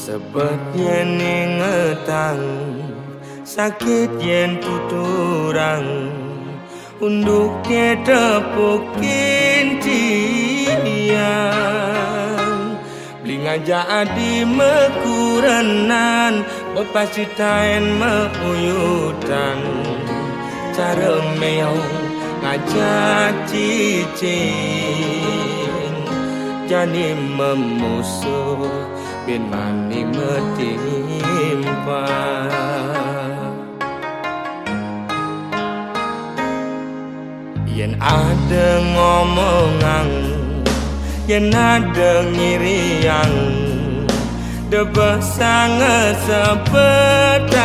Sebab yen ingetang sakit yen tuturang unduk tepukin tiang blingaja adi mekuranan bepasitain meuyutan cara meong ngajak cicing jani memusuh bin mani metimpa yen ada ngomongan yen ada ngiriang debah sangat sepetang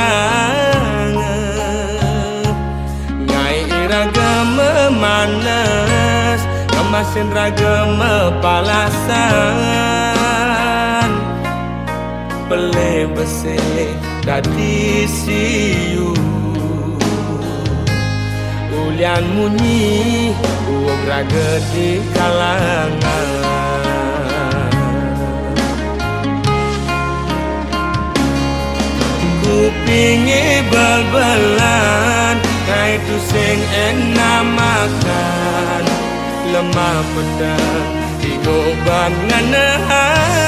ngai iraga memanas kemasin raga mepalasan pele besele dadi siu ulian munyi uog raga di kalangan kupingi bal-balan kai tu sing enak makan lemah pedang digoban nganahan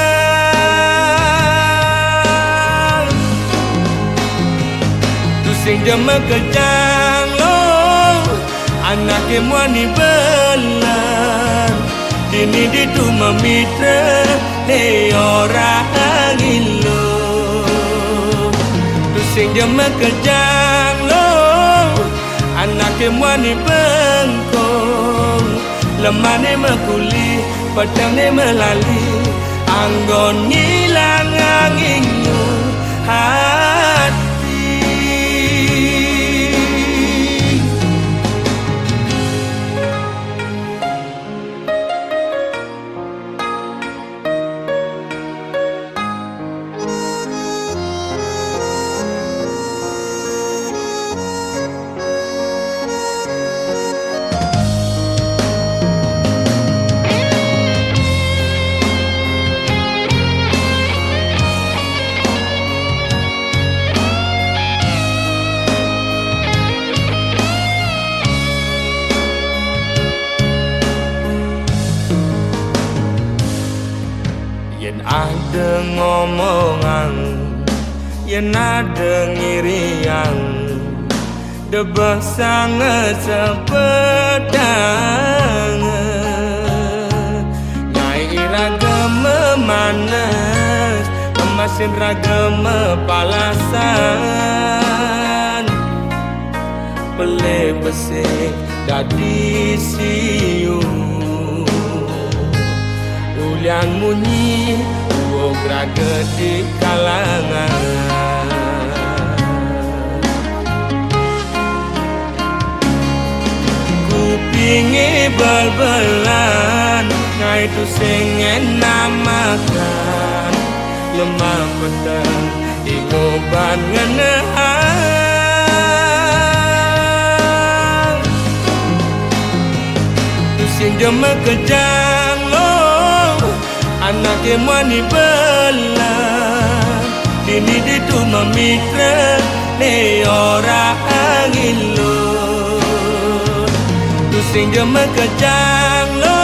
tu sing jema kejang lo anak emwani belan dini ditu memitra le orang ilo tu sing jema kejang lo anak emwani bengkong lemane mekuli pedangnya melali anggon ngilang anginmu hati yen ada ngomongan yen ada ngiriang debah sangat sepedang nyai iraga memanas kemasin raga mepalasan pele besik dadi siu ulian munyi uog raga di kalangan kupingi bal-balan ngai tu sing enak makan lemah pedang digoban nganahan tu sing jema kejang anak emwani belan dini ditu memitra le orang ilo tu sing jema kejang lo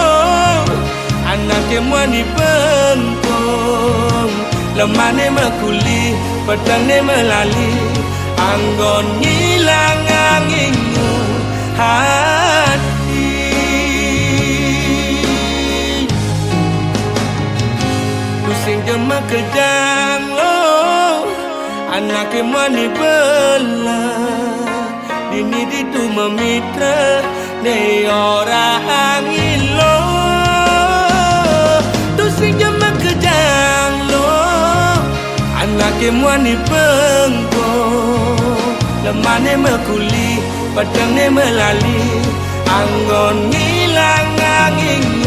anak emwani bengkong lemane mekuli pedangnya melali anggon ngilang anginmu hati sing jema kejang lo anak emwani belan dini ditu memitra ne orang ilo tu sing jema kejang lo anak emwani bengkong lemane mekuli pedangnya melali anggon ngilang anginmu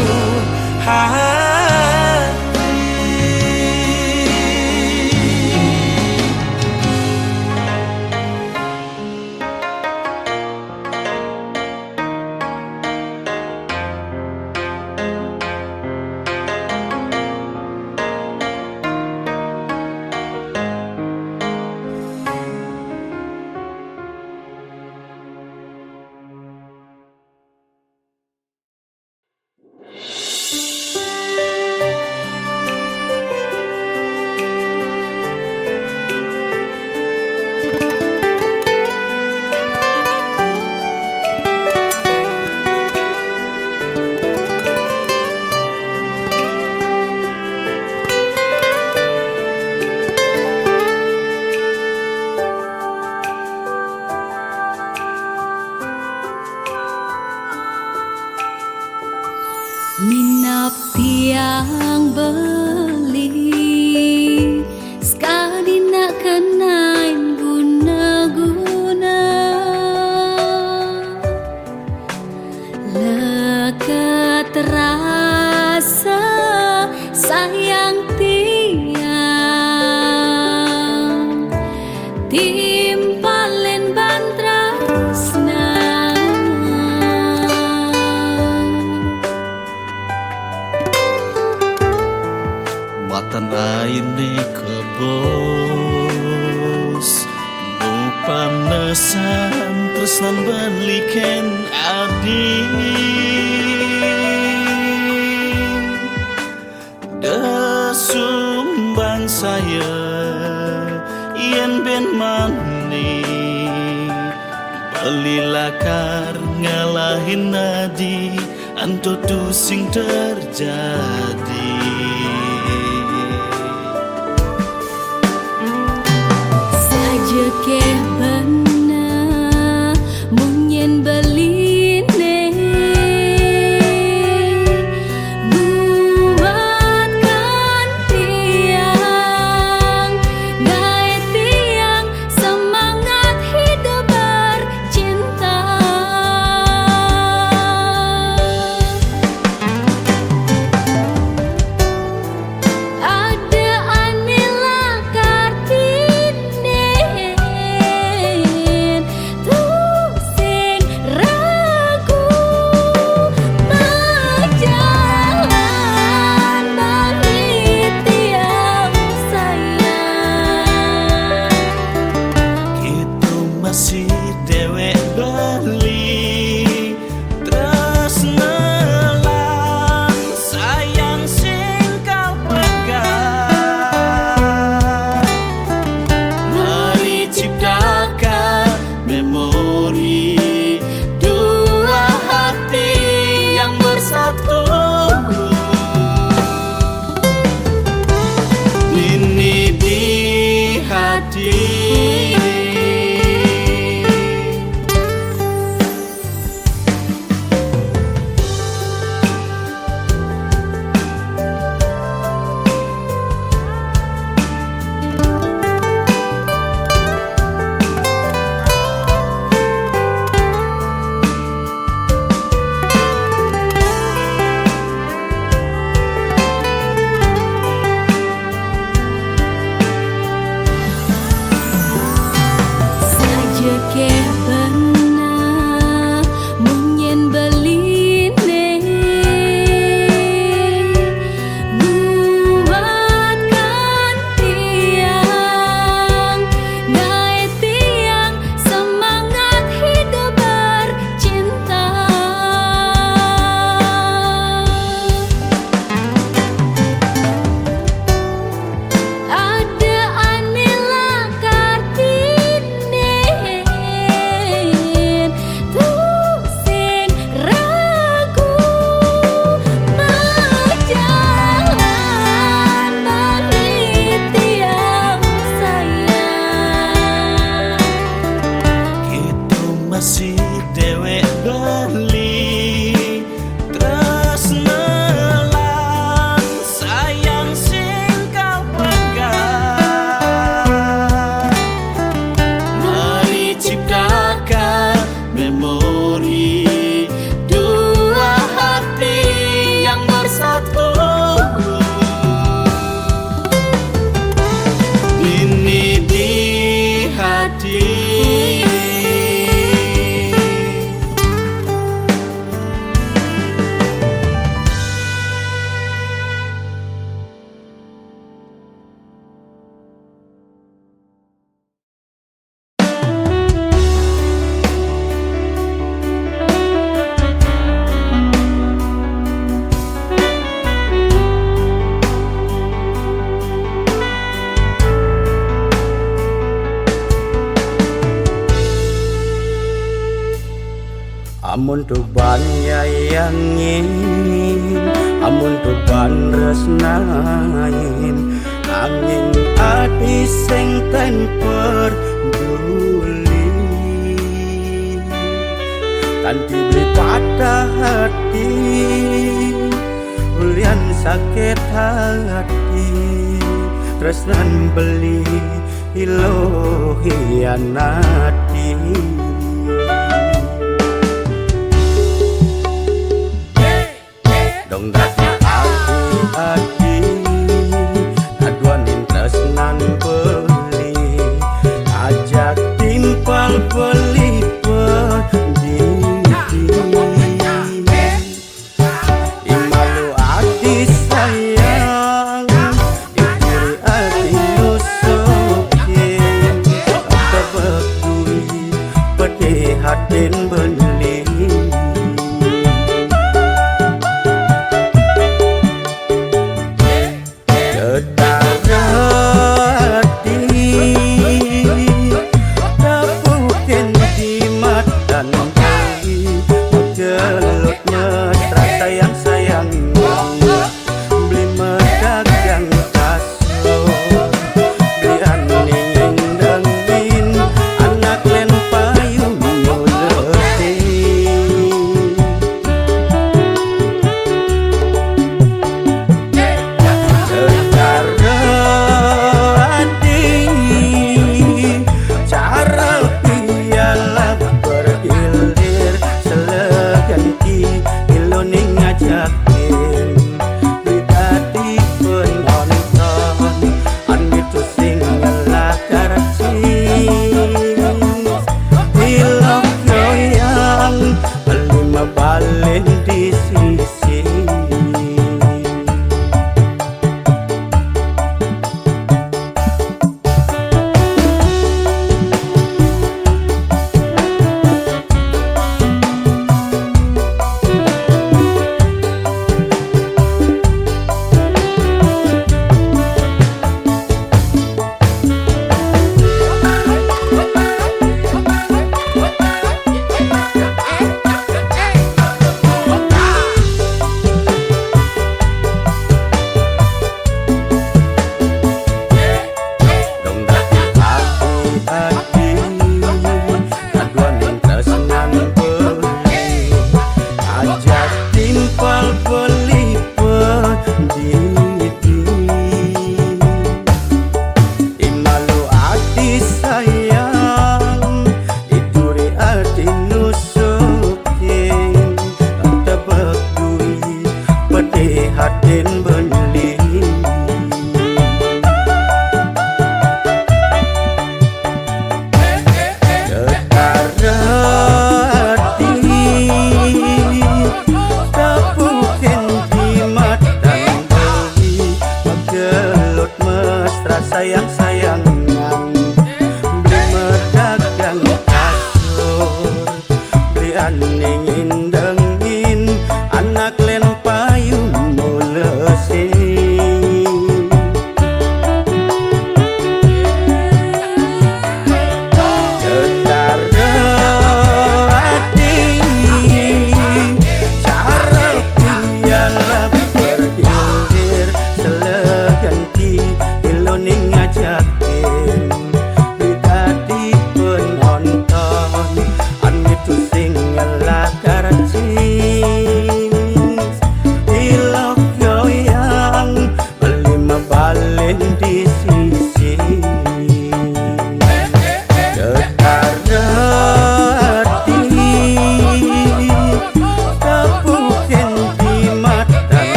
beli sekali nak kenain guna-guna lekat terasa sayang tiang timpalin bantrasna matan aine kebos panesan tresnan baliken adi desumban saya yen ben mani belilakar ngalahin nadi anto tu sing terjadi saja ke benar mungkin beline buatkan tiang gaya tiang semangat hidup bercinta ada anilah kartini tuh sing ragu berjalan bagi tiang sayang itu masih dewek beli tresnelan sayang sing kau pegang mari ciptakan memori dua hati yang bersatu ini di hati saja ke benar mungkin beline buatkan tiang gaya tiang semangat hidup bercinta ada anilah kartini tuh sing ragu berjalan bagi tiang sayang itu masih dewek beli tresnelan sayang sing kau pegang mari ciptakan memori dua hati yang bersatu ini di hati amun tuban yayangin amun tuban resnain angin ati sing ten peduli tanti beri patah hati Belian sakit hati tresnan beli ilo hianati. Dong dadi ati aduanin tresnan beli ajak timpal beli imalu ati sayang ikuri ati nusukin tebek duit pede hatin beli sayang-sayangan beli merdagang kasur beli aningin dengin anak len payung mulesi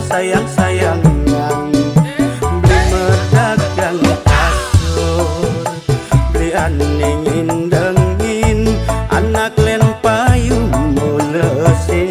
sayang-sayangan beli merdagang kasur beli aningin dengin anak len payung mulesi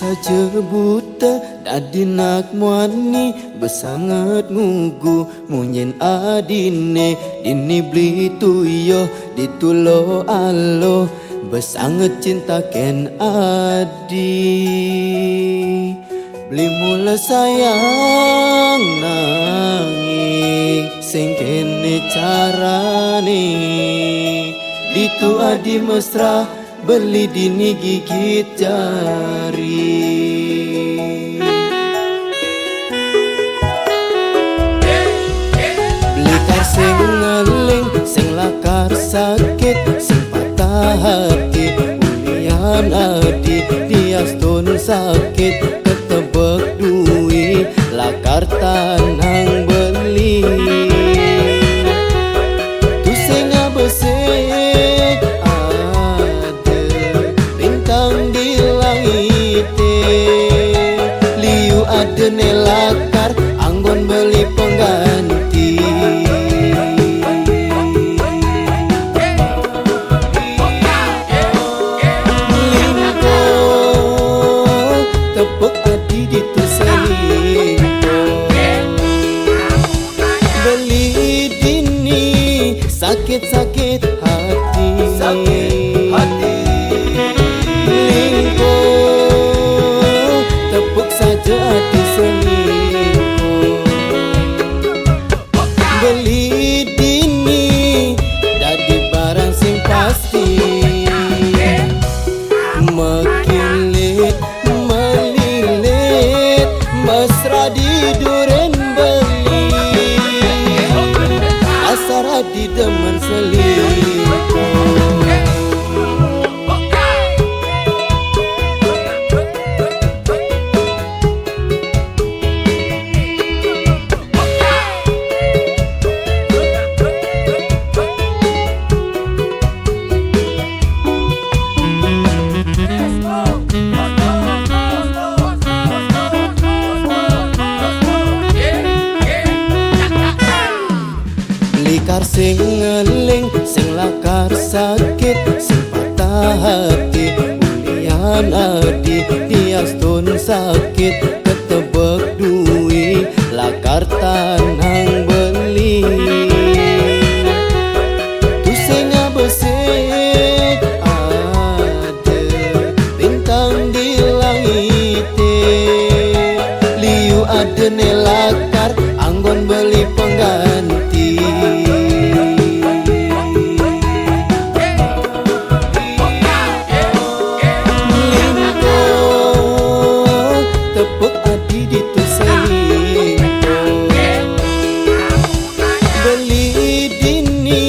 saja buta dadi nak muani besangat ngugu munyen adine dini beli tuyo ditulo alo besangat cinta ken adi beli mula sayang nangi sing kene carane ditu adi mesra beli dini gigit jari beli kar sing ngeling sing lakar sakit sing patah hati ulian adi diastun sakit ketebek duit lakar tanang beli tu sing abesek ada bintang di langit liu ada nelakar anggon beli pengganti tepuk adi ditu selingkuh beli dini sakit-sakit hati lingkuh tepuk saja adi selingkuh beli dini dadi barang sing pasti mekilit melilit mesra di duren beli asara di demen selingkuh likar sing ngeling sing lakar sakit sing patah hati ulian adi diastun sakit ketebek duit lakar tanang beli tu sing abesek ada bintang di langit liu ada nelakar anggon beli pengganti tepuk adi ditu selingkuh beli dini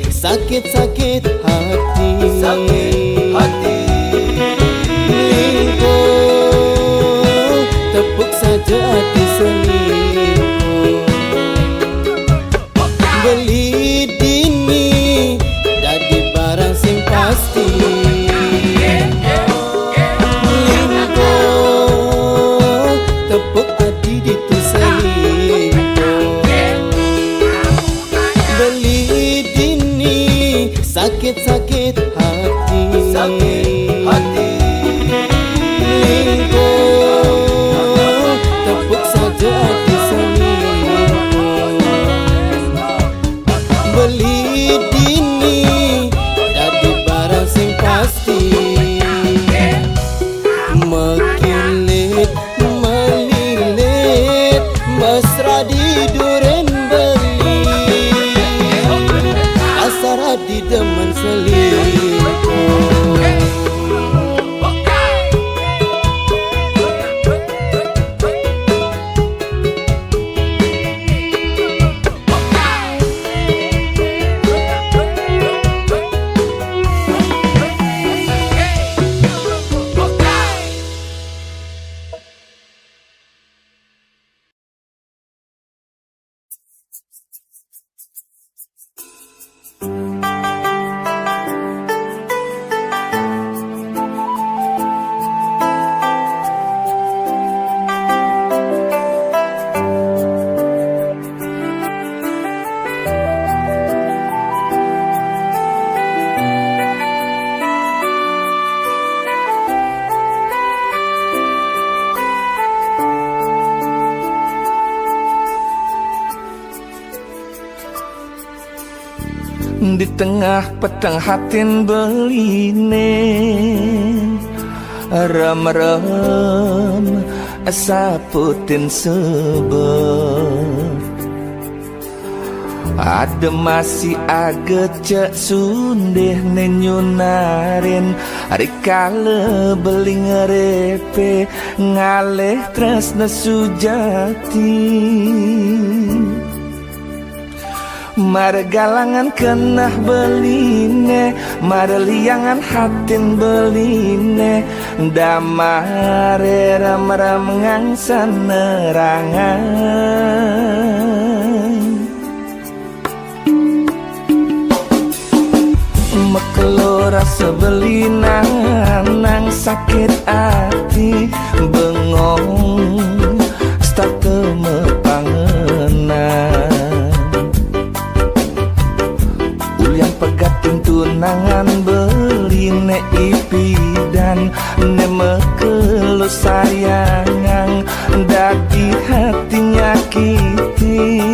sakit-sakit hati lingkuh tepuk saja adi selingkuh Di tengah petang hatin beline Rem-rem saputin sebet Ada masih agak cek sundeh nenyunarin Rikale beli ngerepe ngaleh tresna sujati Mare galangan kenah beline Mare liangan hatin beline Damare ram-ram ngangsan nerangan Mekelo rasa belinang nang sakit hati Bengong start temepangenan Ulian pegatin tunangan beline ipidan Ne mekelo sayangang dadi hati nyakitin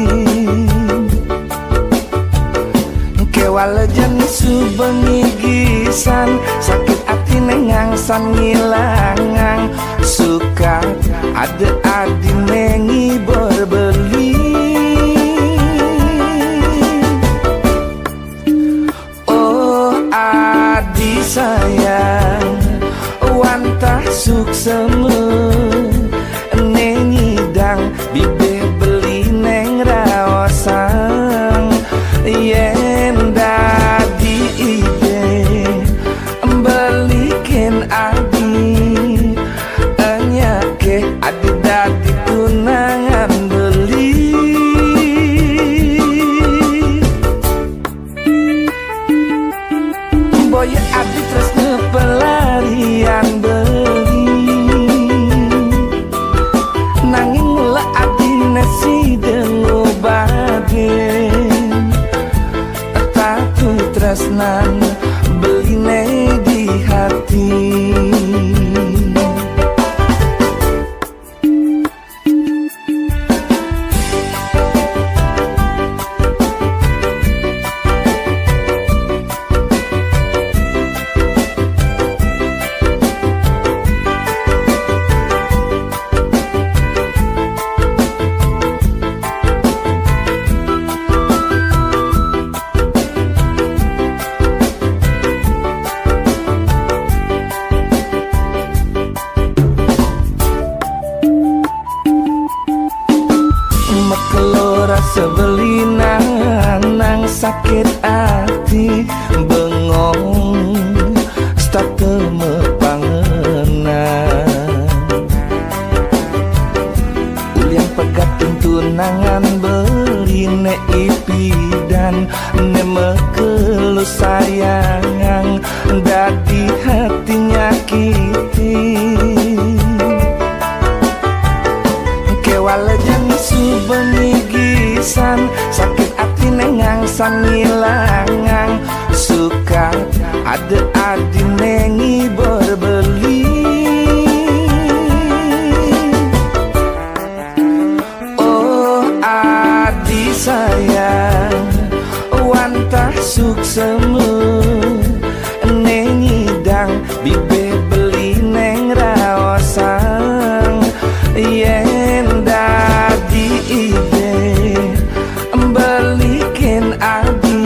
Kewalajan subengi gisan sakit hati nengangsan ngilangang suka ada adi nengi berbeli Oh adi sayang wantah sukseme nengi dang bibe beli neng rawasang yen dadi ide belikin adi anyake adi dadi tunangan beli boy adi terus pelarian beli nanging mula adi nasi dengo bagen tresnan beline di hati Mekelo rasa belinang nang sakit hati Bengong start temepangenan Ulian pegatin tunangan beline ipidan Ne mekelo sayangang dadi hati nyakitin Kewalajan subengi gisan sakit hati nengangsan ngilangang suka ada adi nengi berbeli Oh adi sayang wantah sukseme nengi dang bibe beli neng rawasang yen dadi ide belikin adi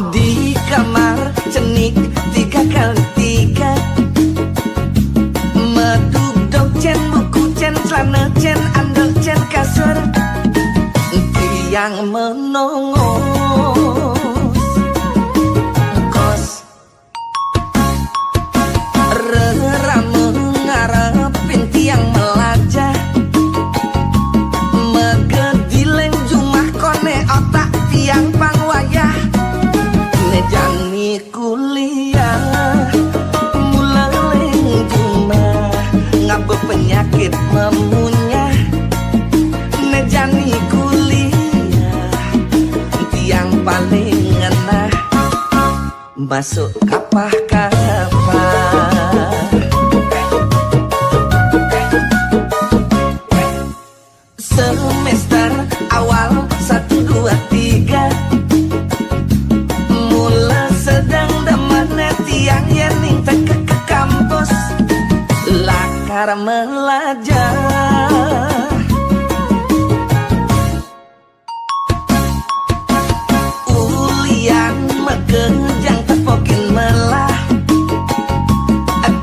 Di kamar cenik 3x3, meduduk cen, buku cen, celana cen, anduk cen, kasur tiang menongos kos rerame ngarepin tiang melajah, megedileng jumah kone otak tiang pangwayah. Nejani kuliah mulai jumah ngabe penyakit memunyah. Nejani kuliah tiang paling ngenah masuk kapah-kapah. Semester awal 1, 2, 3 sedang demen tiang yening teke ke kampus lakar melajah. Ulian megejang tepokin melah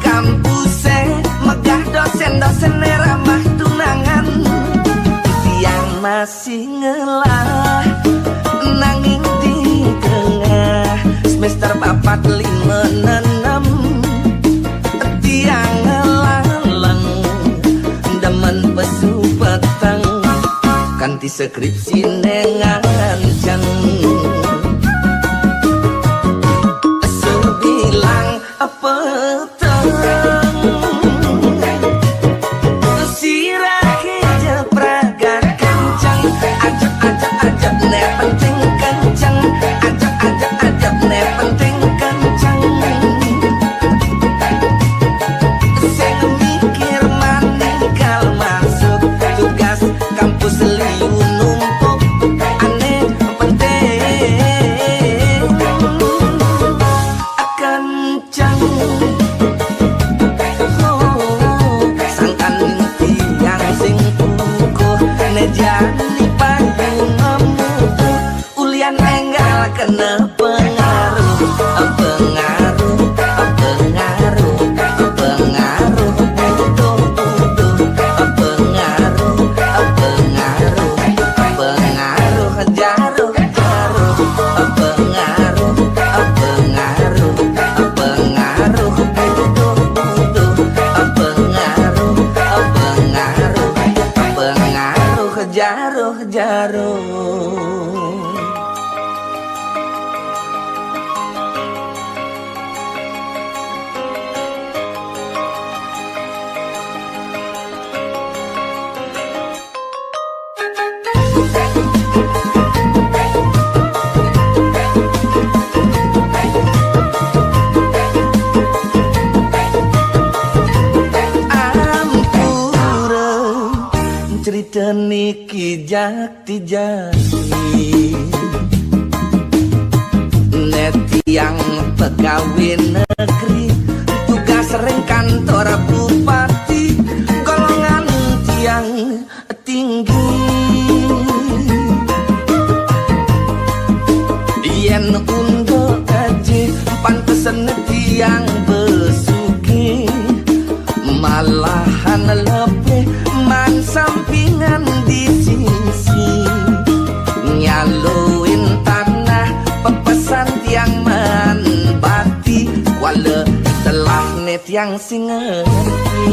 kampuse megah dosen-dosen ramah tunangan. Tiang masih ngelah nanging di tengah semester 4, 5, 6 tiang ngelaleng demen pesu peteng kanti skripsi nenganceng sebilang peteng sirake jepraga kencang ajak ne penting kencang ajak ne penting kencang. Sing mikir maningkal masuk tugas kampus liu numpuk aneh penting kencang. Sangkan tiang sing puguh nejani panggung memutuh ulian enggal kena pengaruh jaruh. Cerita niki jati-jati net yang pegawai negeri tugas sering kantor bupati golongan tiang tinggi yen undo aja pantesan tiang besuki malahan lebih man sampingan di sisi nyaluin tanah pepesan tiang man bati wala telah net yang singerti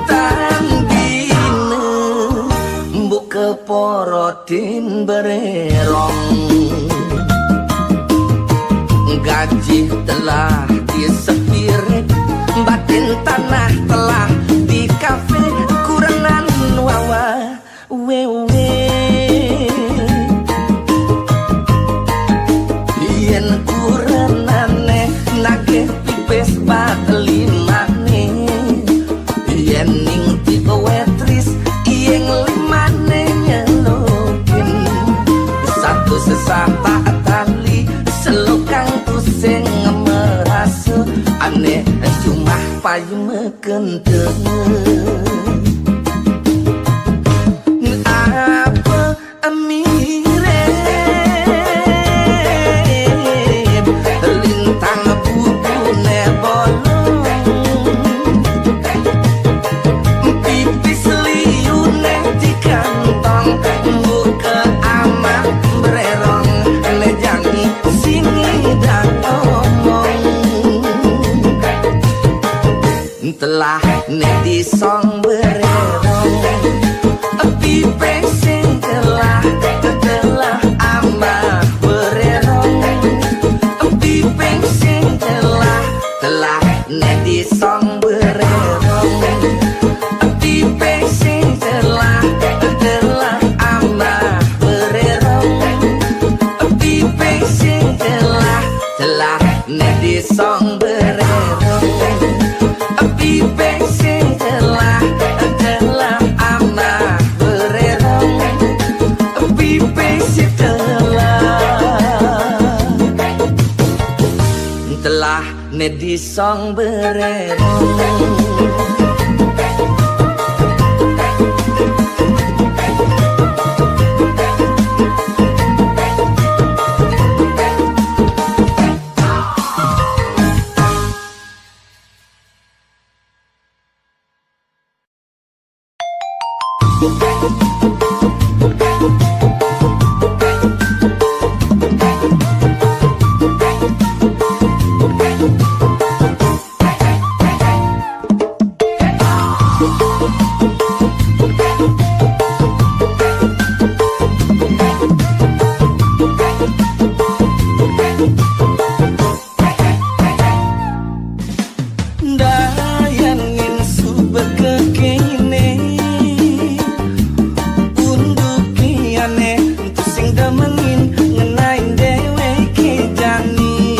tandine mbok keporotin bererong gaji telah disepirit batin tanah telah di kafe kurangan wawa wewe yen kuranane nagih pipes batelimane yen ning tipe wetris ing limane nyelokin satu sesata tali selokan payumekeun teu apa mirip lintang bubune bolong pipis liune di kantong buka amat bererong lejangi singi dan omong telah nedi song bererong pipis sing telah amat bererong pipis sing telah nedi song bererong pipis sing telah amat bererong pipis sing telah nedi song bererong pipis sing telah amat bererong pipis sing telah nedi song bererong. Dayangin super kekini unduk kiane untuk sing demenin ngenain dewe kijani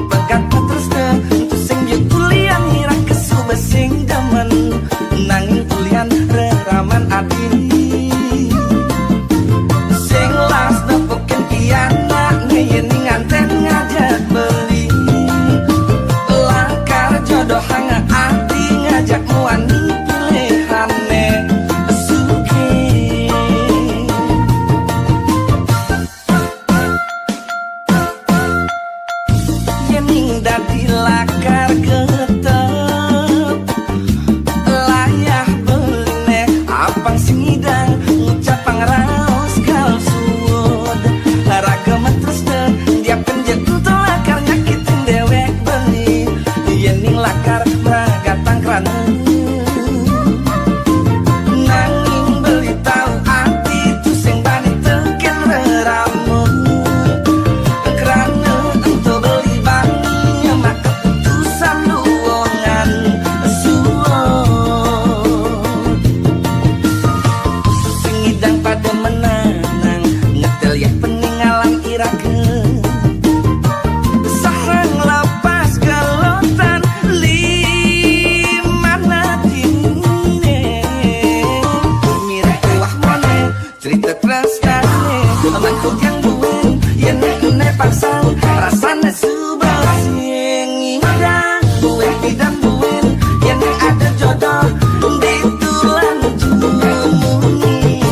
pegat terus deh untuk sing yo kuliah ngira kesubah sing demen nangin kuliah reraman adi sing las nepokin kiana ngeyeni nganten ngajak beli lakar jodoh hanga ati ngajak muani pilihane suki yening dadi lakar getep layah beline apang singidang ngucapang raos kal suwud ragam terus deh dia penjet untuk lakar nyakitin dewek beli yening lakar magatang krana nanging beli tahu ati tu sing bani teken reramu krana untuk beli bani mak keputusan luongan suwud sing idang pada menanang ngetel ya peninggalan irakeun sarang lepas galotan limana dine mirip wah mone cerita tresnane mangkuk yang duwen yen ne pasang rasane subah sing indah duwen pidan duwen yen ada jodoh di tulang jumuni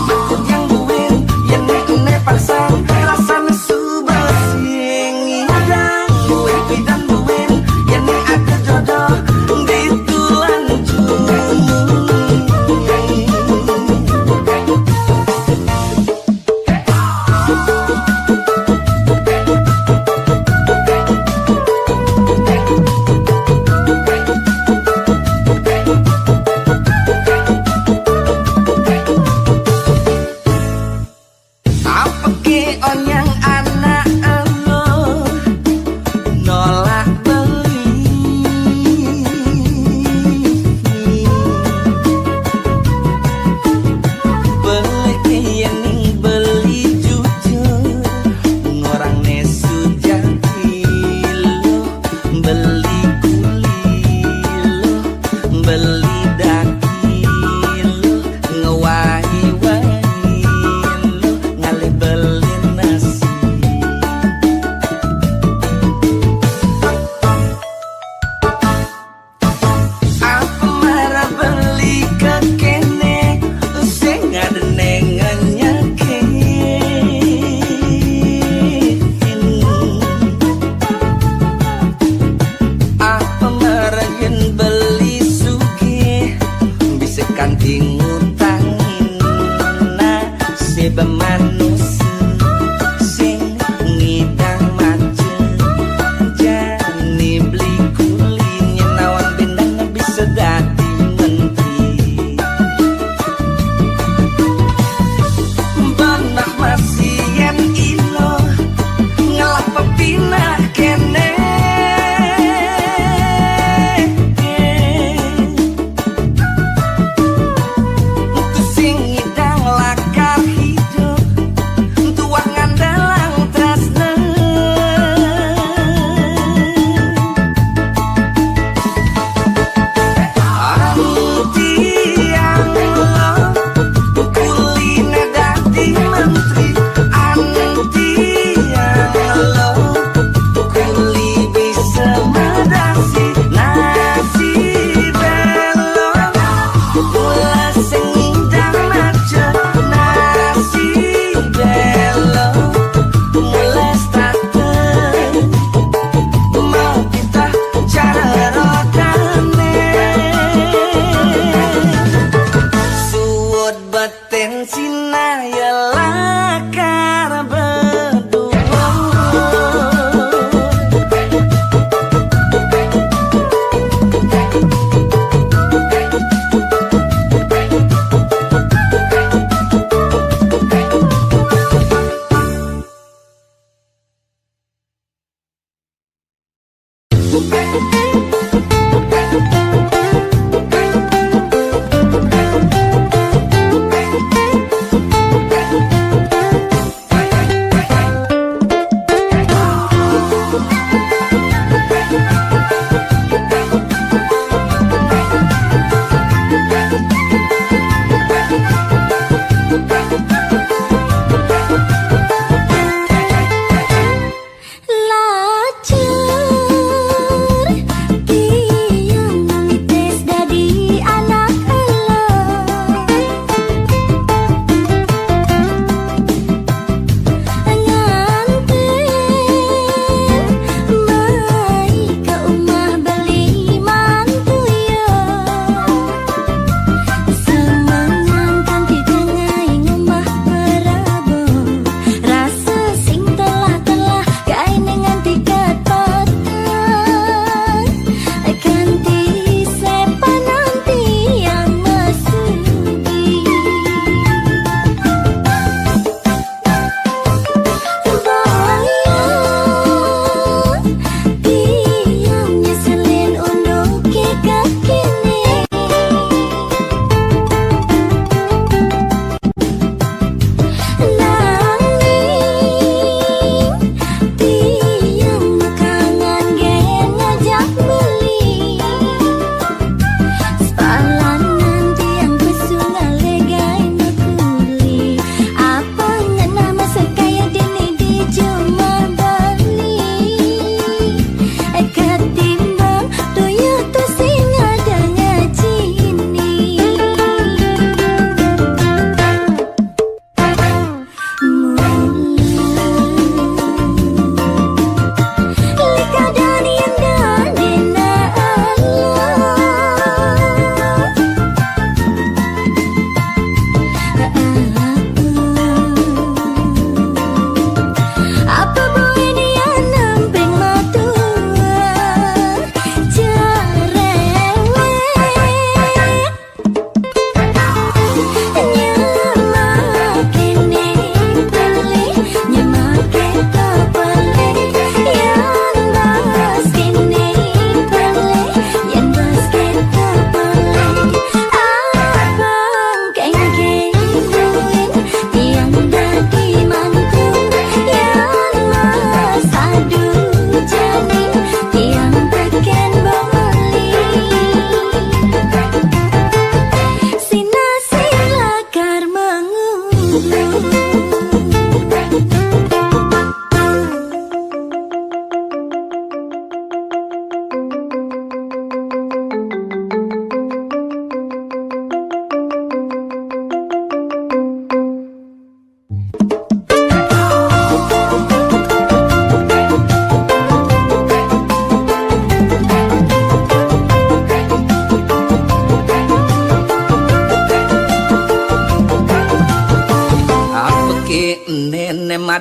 mangkuk yang duwen yen ne pasang rasane subah sing indah duwen pidan duwen yen ada jodoh di tulang jumuni apa ke onyang anak elo nolak beli beli yening beli jujur ngorang nesu jati lo beli kulilo beli daki lo ngewahi-wahi lo ngali beli nasi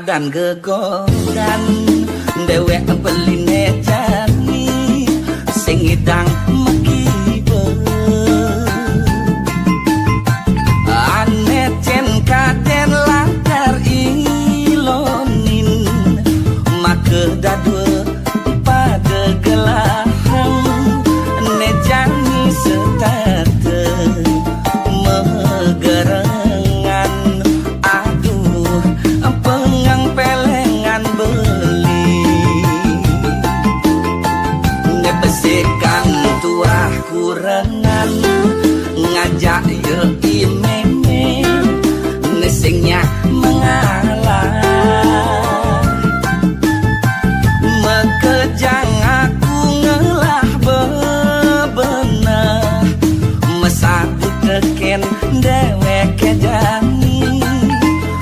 padan gegogan dewek beline jani sing idang mekibe ane cen kaden latar ilonin make dadwe pada gelahang ne jani setate megerengan aduh pengang pelengan beli ngebesikan tuah kurangan ngajak ye imeme nesingnya mengalah mekejang aku ngelah bebenah mesatu teken dewek jani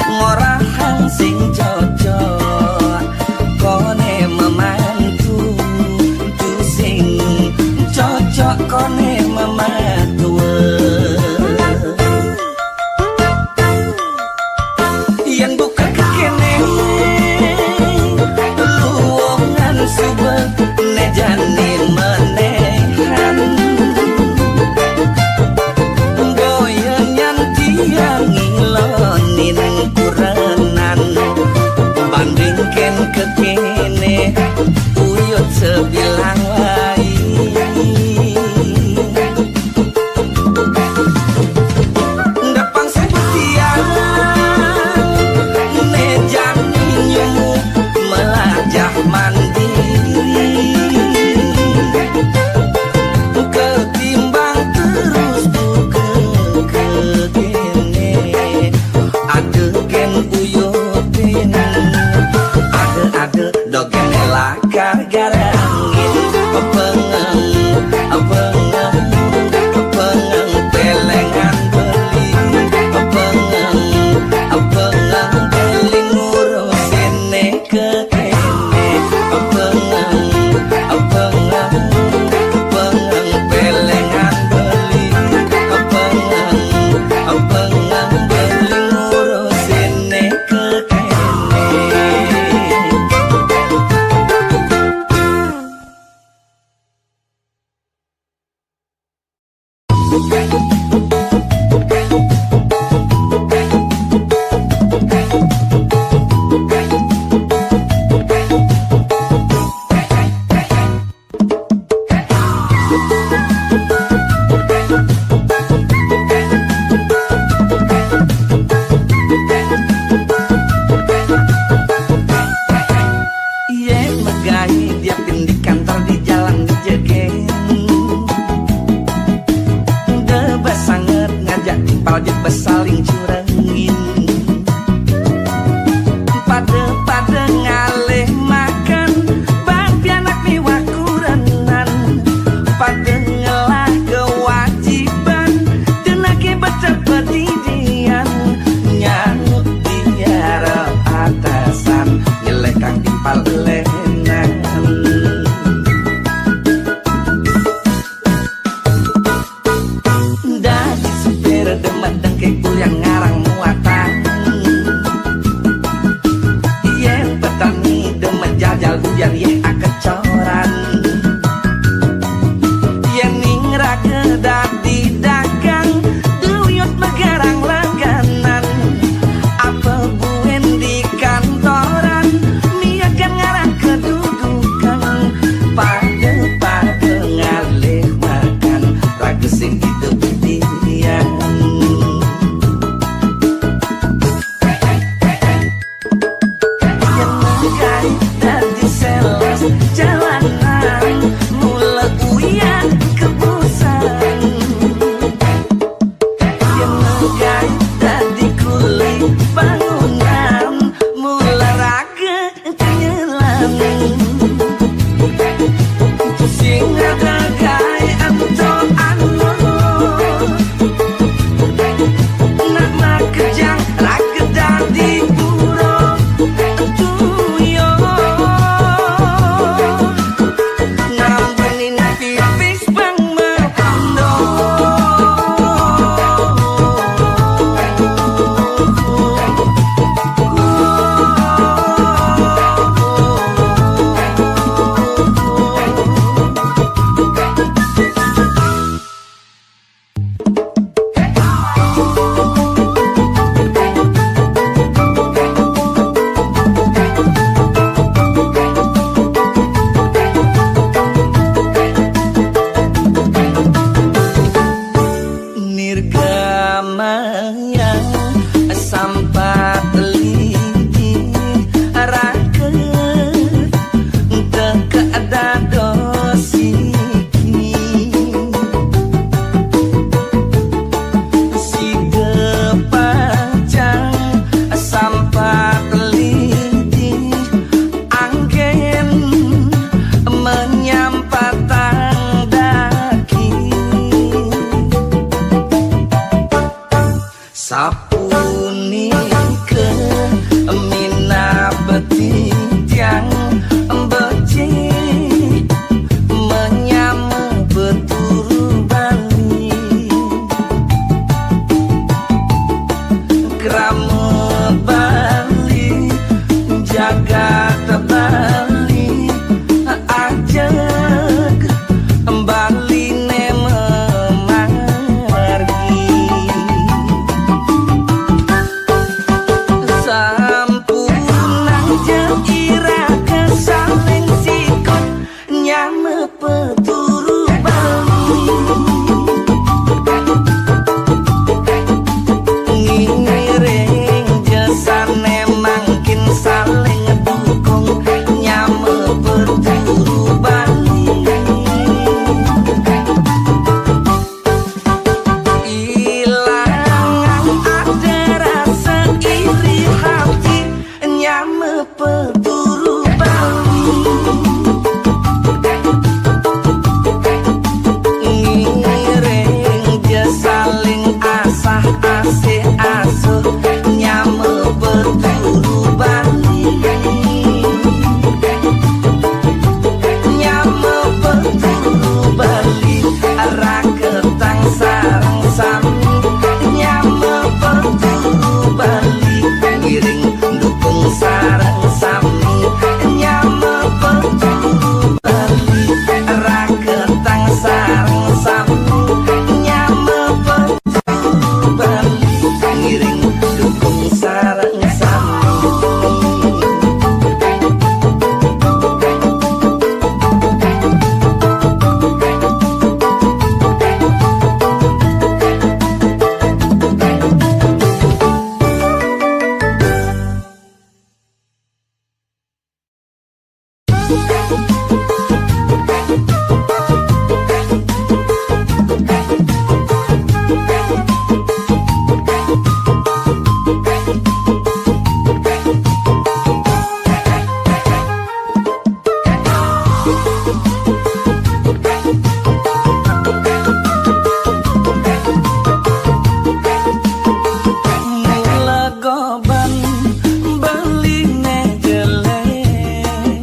ngorahang sing cocok kone memantu tu sing cocok kone memantu yen buka kekene luongan subek ne jani menehan goyenyan tiang ngilonin kurenan bandingken kekene uyut sebilang lain dapang sebutian ne jani nyemu melajah mandiri ketimbang terus buka kegene ade gen uyutin ade dogen lakar garangin pengang pelengan beli pengang beli ngurusin ne kekene pengang pelengan beli pengang beli ngurusin ne kekene. Ye megai dia di kantor di jalan dijegen debas sangat ngajak timpal di besaling curangin pada ngalih makan babi anak miwah kurenan pada ngelah kewajiban dan akibat terpedidian nyamuk tiara atasan nyeleh kang timpal lenan dari supir demet dengke yang ngarang muatan yen petani demet jajal hujan ye akecoran yen ningra kedadi dagang duyut megarang langganan apa buen di kantoran miakan ngarang kedudukan pada ngalih makan ragu sing hidup dian yang mekai dan diselas jagat Bali ajeg Bali ne memargi sampun aja ira kesaling sikon nyame peturu Bali ngiring jasane mangkin saling dukung nyame peturu Bali ilang ada rasa iri hati nyame peturu Bali ngiring jasaling asah asih asuh nyame peturu Bali nyame peturu Bali arah ketang sarang sami nyame peturu Bali ngiring dukung sarang sami nyame peturu Bali arah ketang sarang sami nyame peturu Bali ngiring dukung sarang sami mula goban beli ne jelek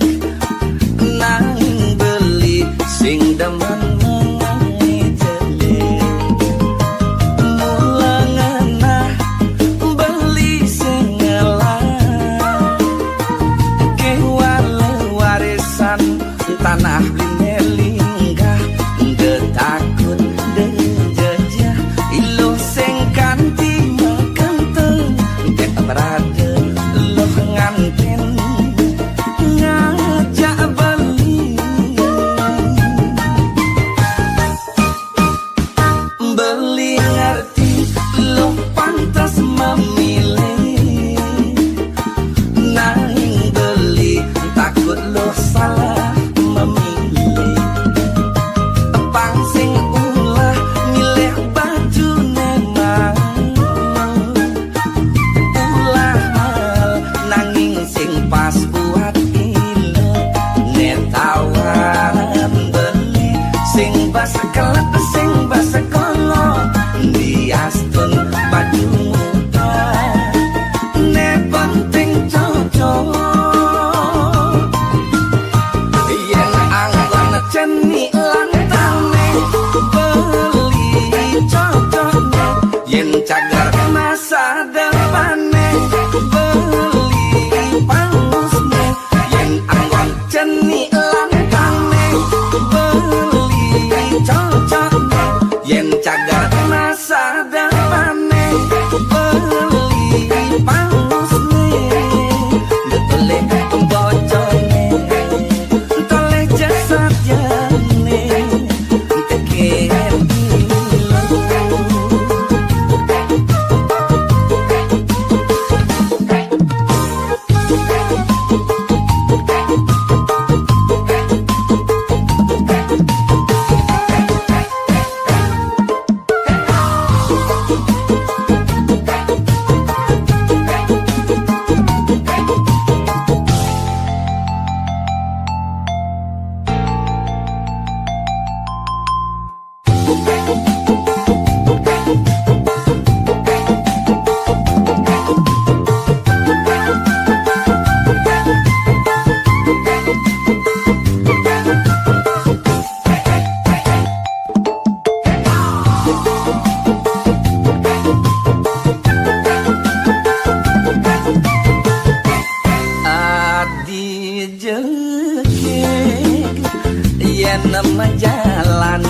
nama jalan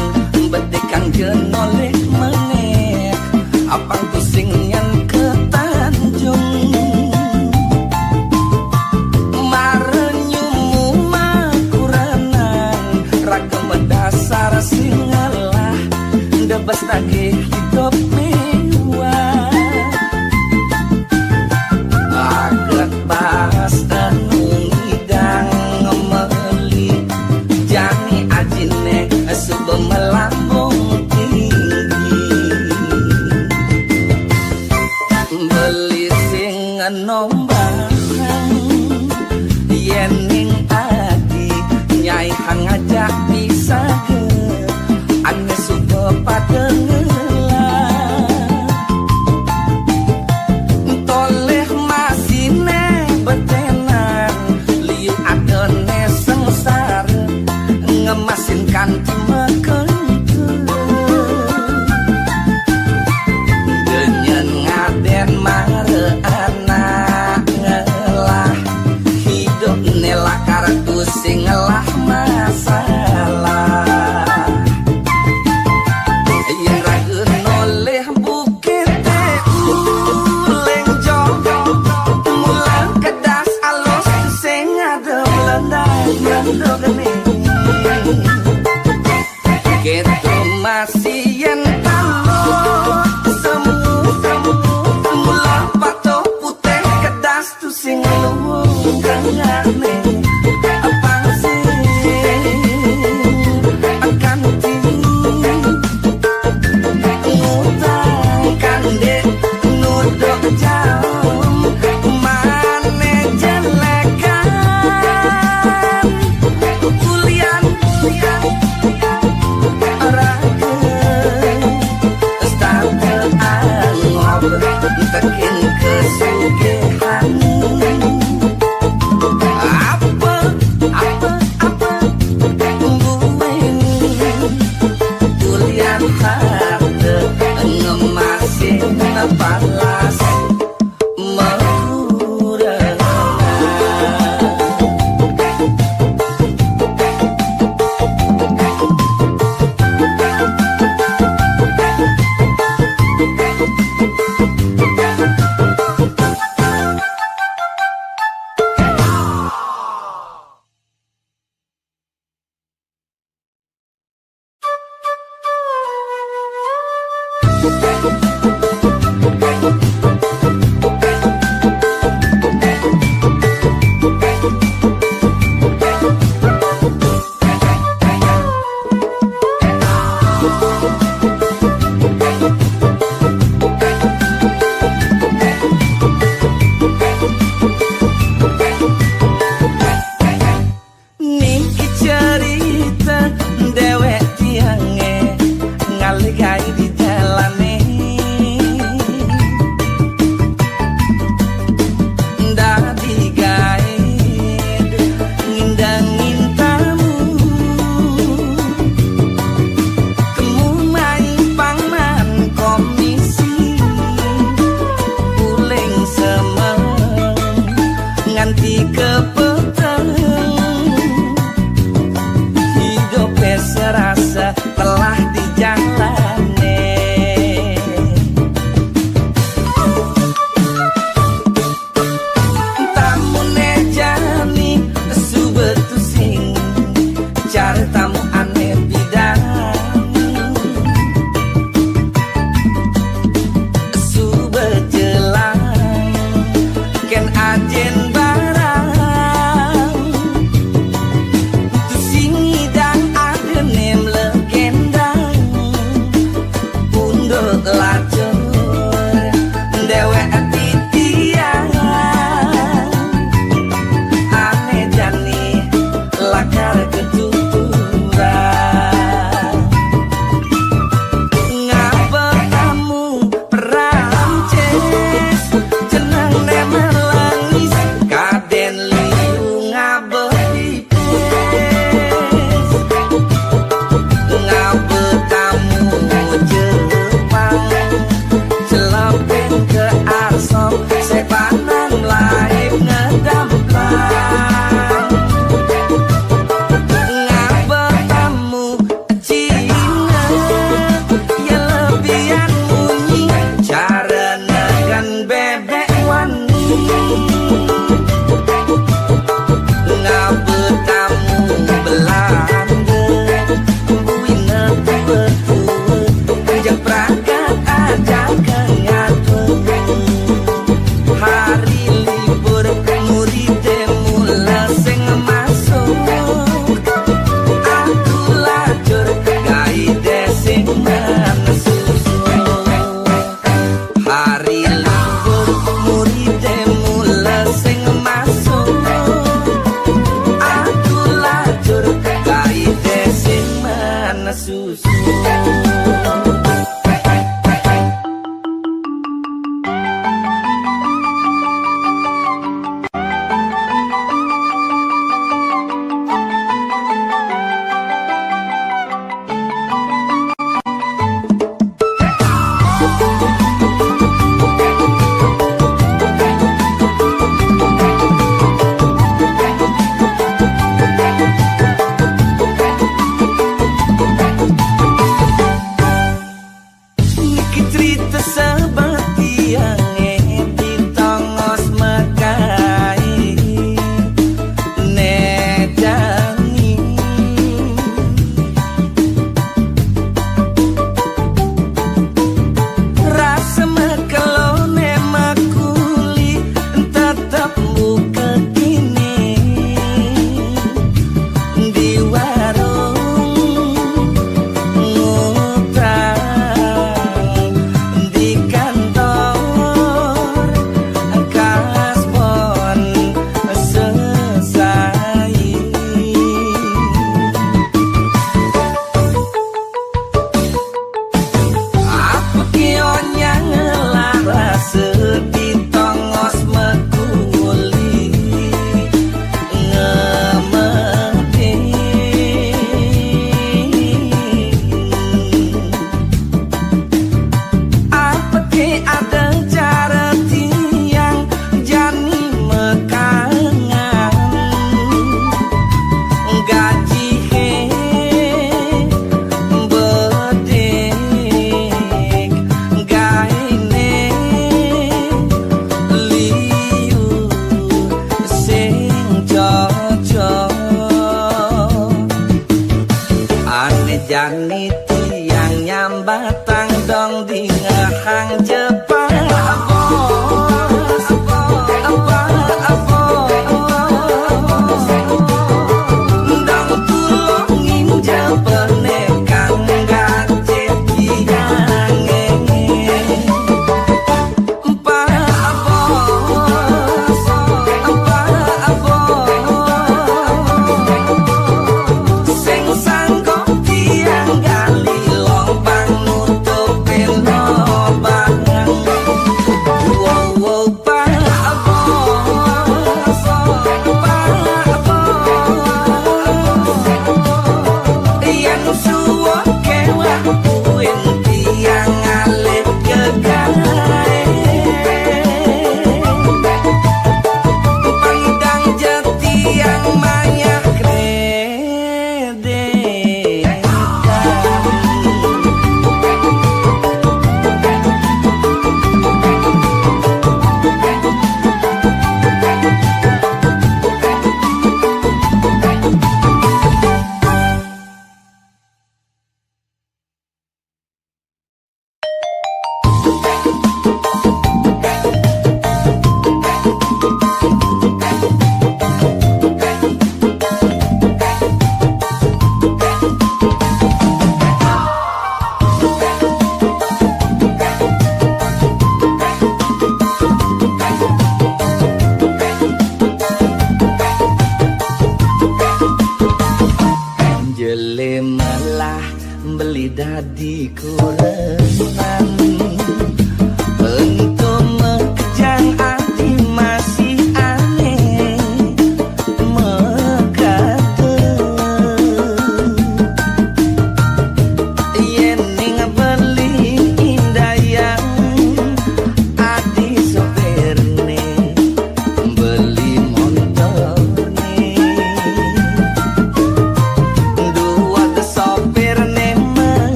bedekan genoleh meneh apang pusing yang ke Tanjung marenyumu makurenan ragam dasar singalah debas lagi hidup mewah agat pas anu ngidang ngemeli jani ajine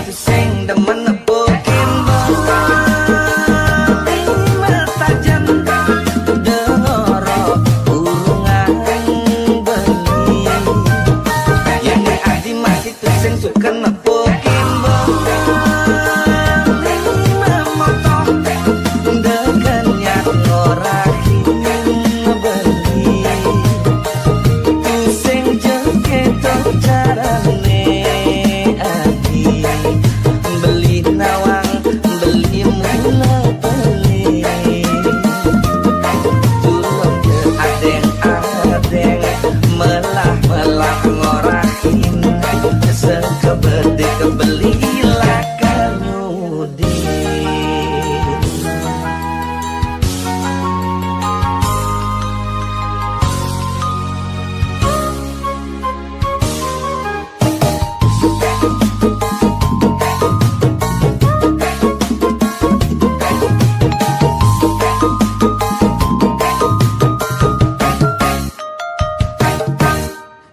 itu sing demen nepukin beli mata jan denoro urungan beli yang adi masih itu sing suka nepukin beli memotong dekenya ngorahin beli itu sing jengketo carane adi beli nawang beli mula beli tulung ke adeng-adeng melah-melah ngorahin sekebede kebeli lakar nyudi.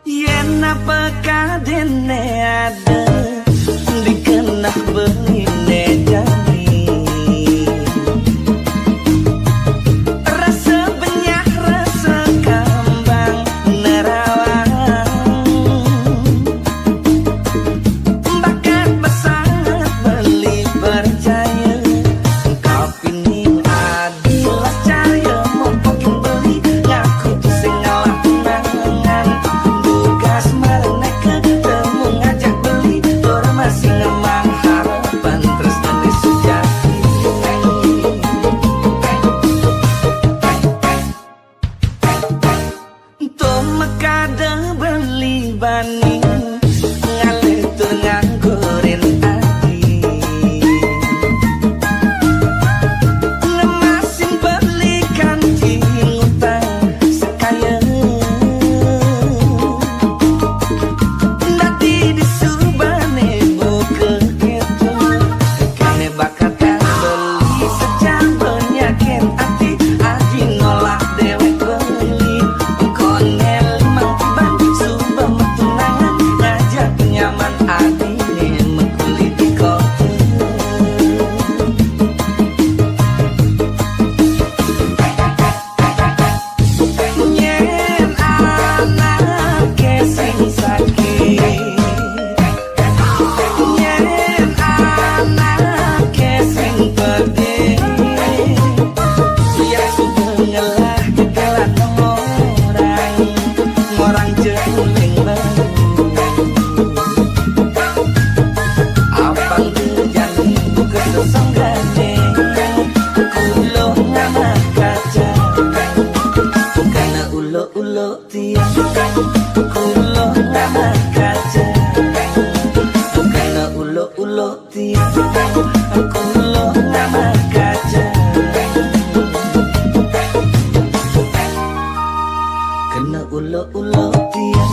Yen apa kadene ada dikenak beline jani rasa benyak rasa kambang nerawang bakat pesat beli percaya kau pining adilah caya mau pokin beli ngaku tuh sing ngalah tunangan tugas marenek ketemu ngajak beli orang masih ngemang harapan terus nanti sejati tuh mekada beli bani ngalih tur nganggurin adi ngemasin belikan utang sekaya nanti disubane buka itu kene bakatan beli sejam penyakin hati adi nolak dewek beli konel limang ban subah metunangan ngajak nyaman adi mekuli di kota nyen anak sing sakit nyen anak sing pedih yang sudah ngelah kegelan orang jeling baru apang terjadi buka sesong gade ulo ngamak kaca karena ulo tiang ulo ngamak kaca karena ulo tiang ulo ngamak kaca karena ulo tiang.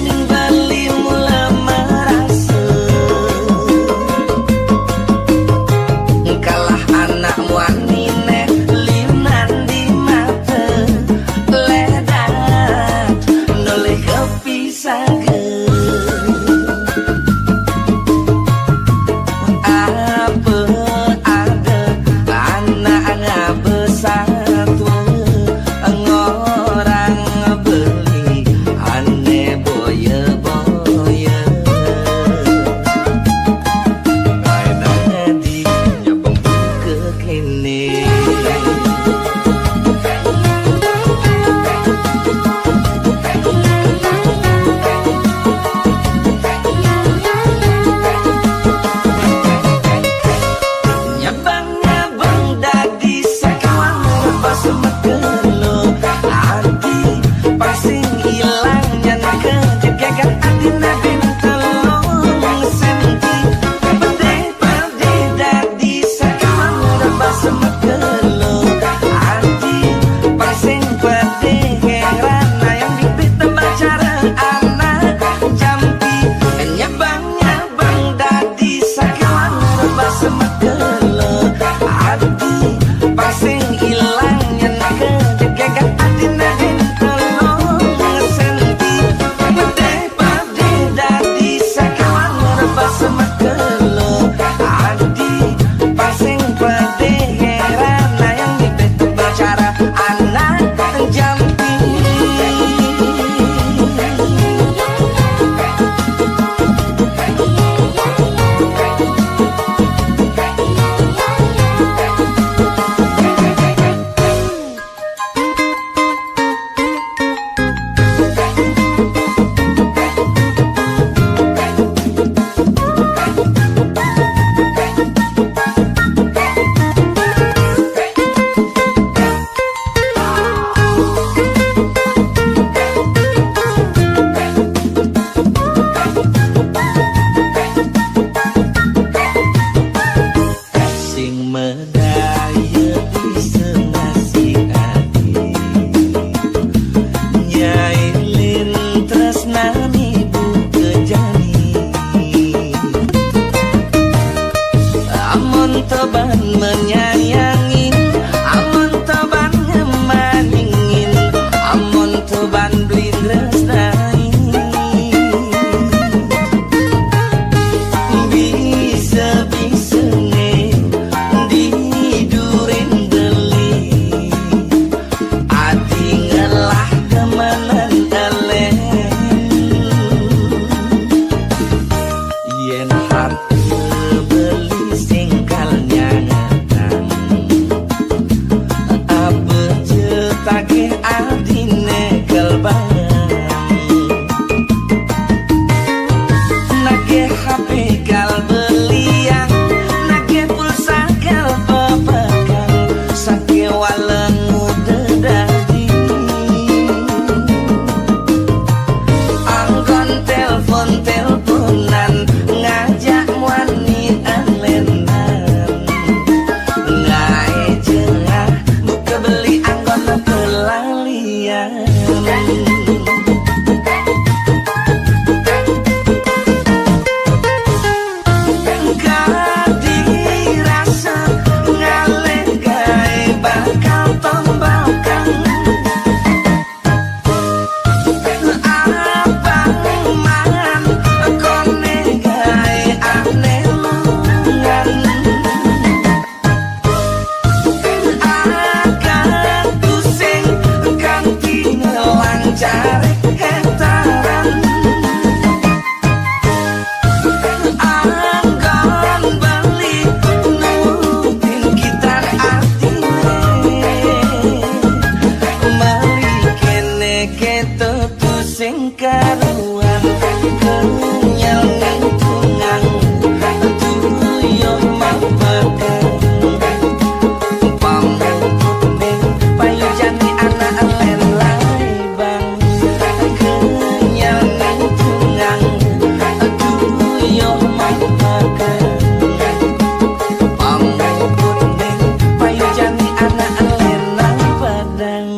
ning bali mula merasa kalah anak wanine liunan di mata leda noleh kepisah apa ada anak bersatu orang beli aneh boya-boya mainannya di nyabang ke kene nyabang-nyabang dadi sekawan lepas megelo hati pasing ilang nyan kejegagan adina bintelong senti pede dadi sekawan lepas megelo hati pasing pede heran yang bibit tembak cara anak jampi nyabang-nyabang dadi sekawan lepas megelo hati pasing ilang nyen kejegagan adina bintelong senti pede dadi sekawan lepas megelo hati pasing pede heran yang bibit tembak cara anak jampi sing medaya bisa ngasih hati nyailin tresnani buka jani amon toban menyayangi amon toban ngemaningin amon toban beli tresnai bisa-bisa didurin beli ati ngelah kemanan alen yen harta beli singkal nyangatang apa jetake adine kelbangan nage HP kal beliang nage pulsa kal pepegang sake walengu dedadi anggon teleponan ngajak wani alenan ngae jengah buka beli anggon pelalian gadi rasa ngaleh gae bakal tombakan abang man kone gae aneh lungan akan pusing ganti lancar hetaran anggon beli nupin gitar atine mali kene keto pusing karuan kenyal ngantungan tuyuh mapakan pamutne payu jani anak alen laibang kenyal ngantungan tuyuh mapakan pamutne payu jani anak alen padang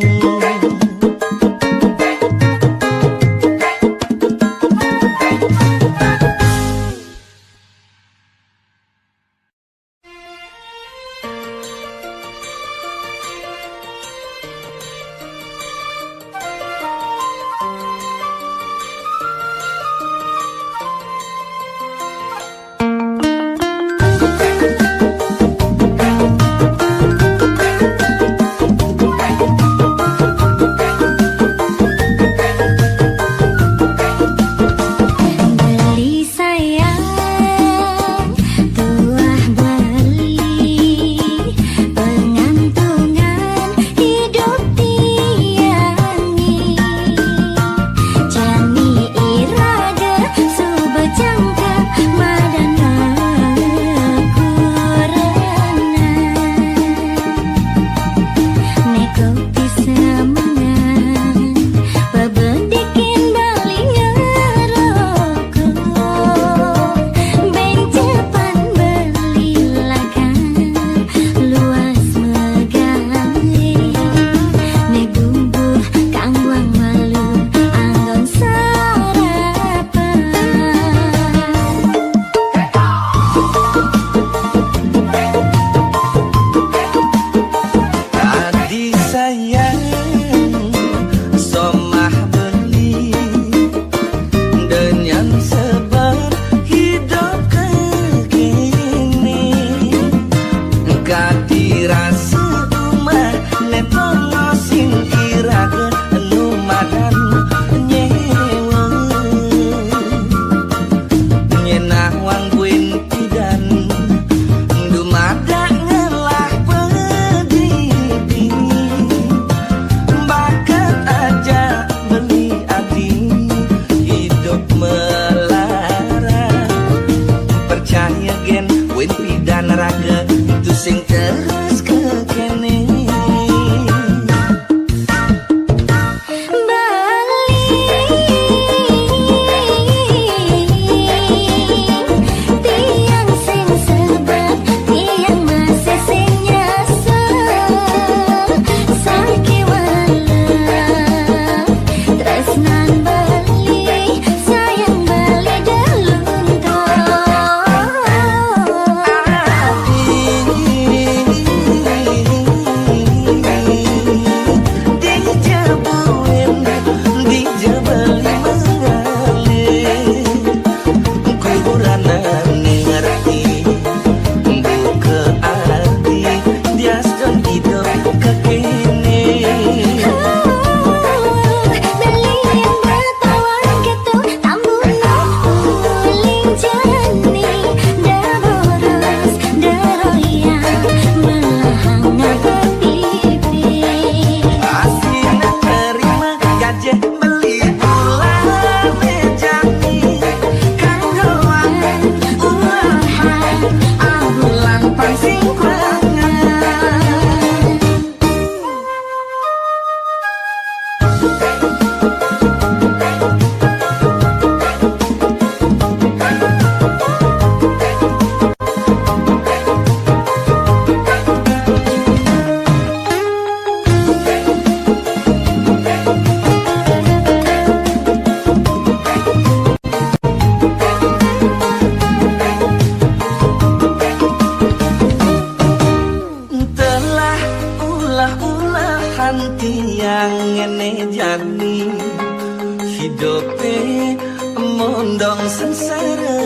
condong sengsara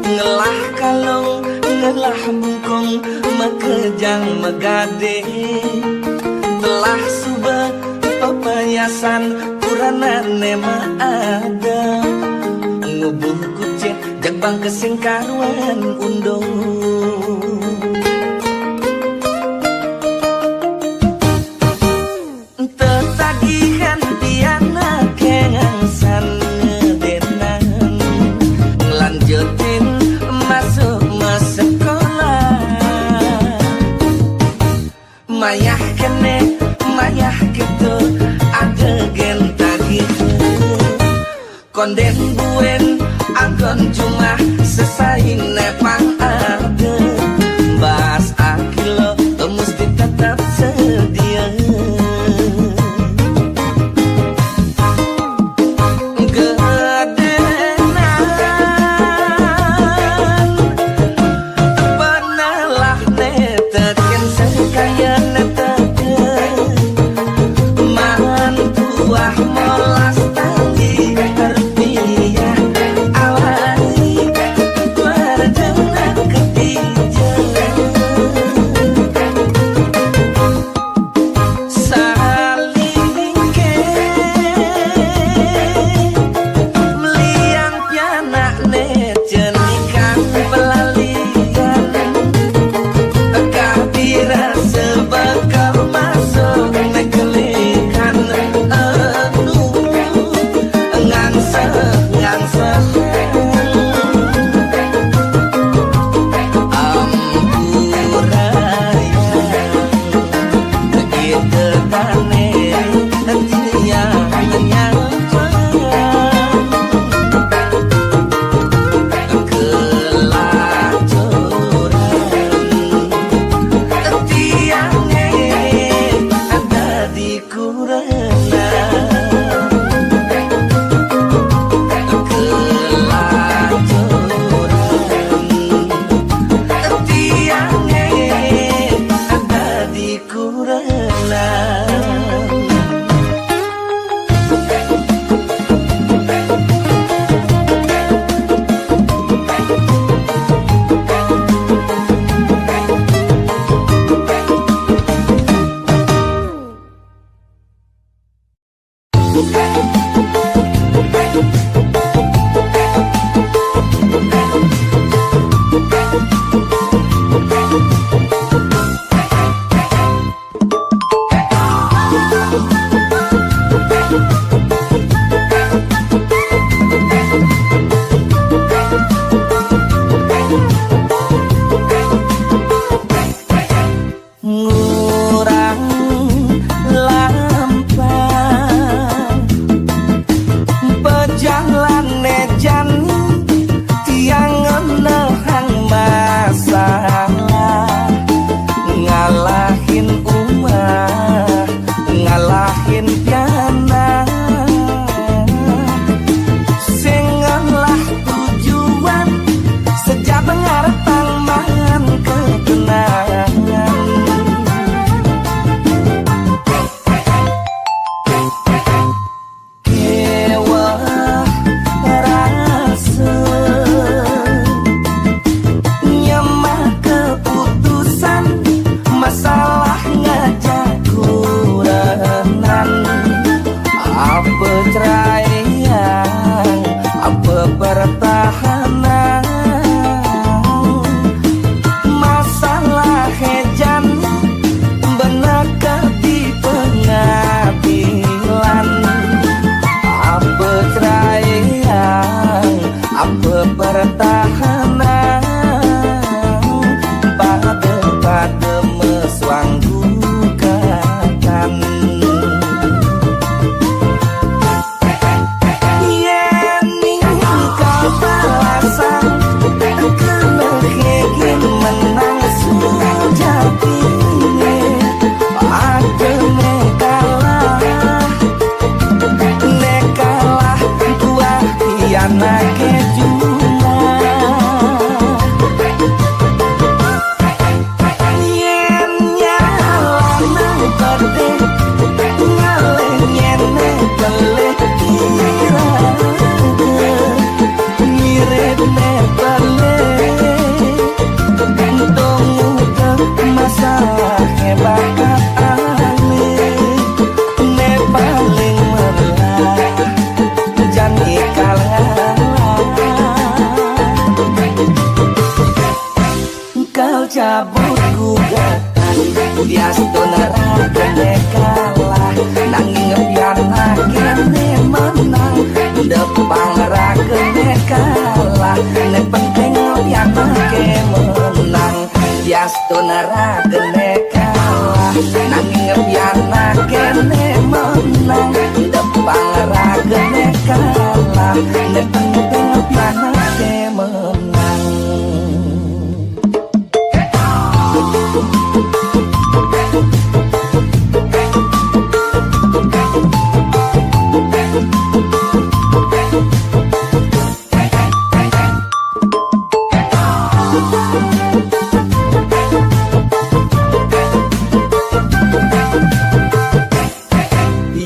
ngelah kalong ngelah bungkong makejang megade telah subah pepayasan purana nema ada ngubuh kucet jagbang kesingkaruan undo tetagihan piana kengsan ngedenan ngelanjutin masuk sekolah mayah kene mayah gitu ada gen tagih konden buen anggon cuma sesain nepang ada bahas akilo mesti tetap sedia Ngalih nyene kelih Diasto neraka kalah nanging ngebiarna kene menang depang ragene kalah nek penting ngebiarna kene menang Diasto neraka kalah nanging ngebiarna kene menang depang ragene kalah nek penting ngebiarna kene menang.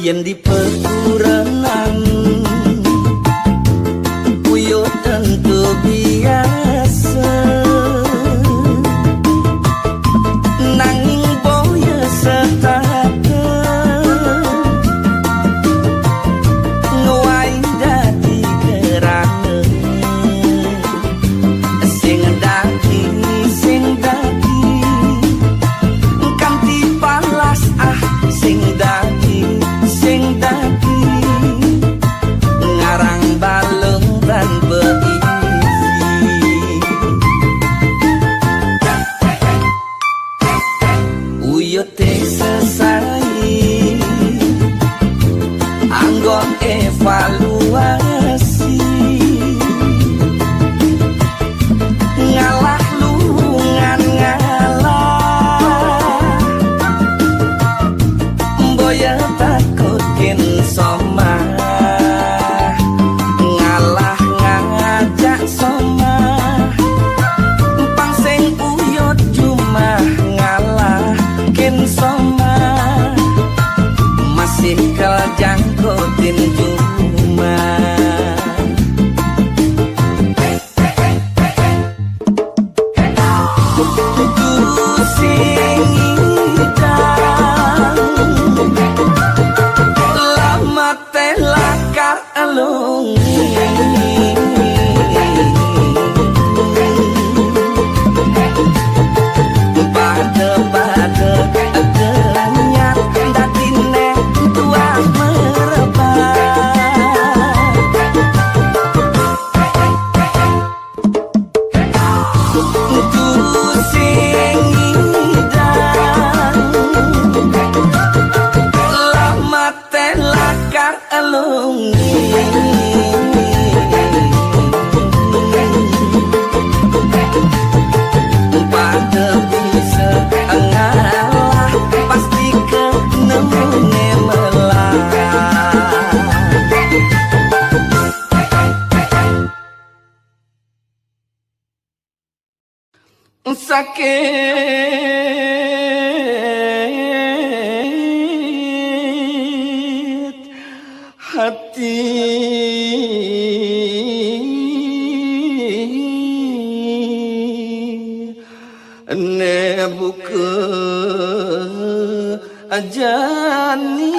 Yen di peturangan Puyo tentu biasa nanging boya setata nguai dadi kerana sing dadi kanti palas sing dadi ngarang balung dan berisi uyut sesai anggon evaluasi ngalah lungan ngalah boya takutin soma ngalah ngajak soma pangseng uyut cuma ngalah kin soma masih keljangkutin cuma sakit hati ne buka ajani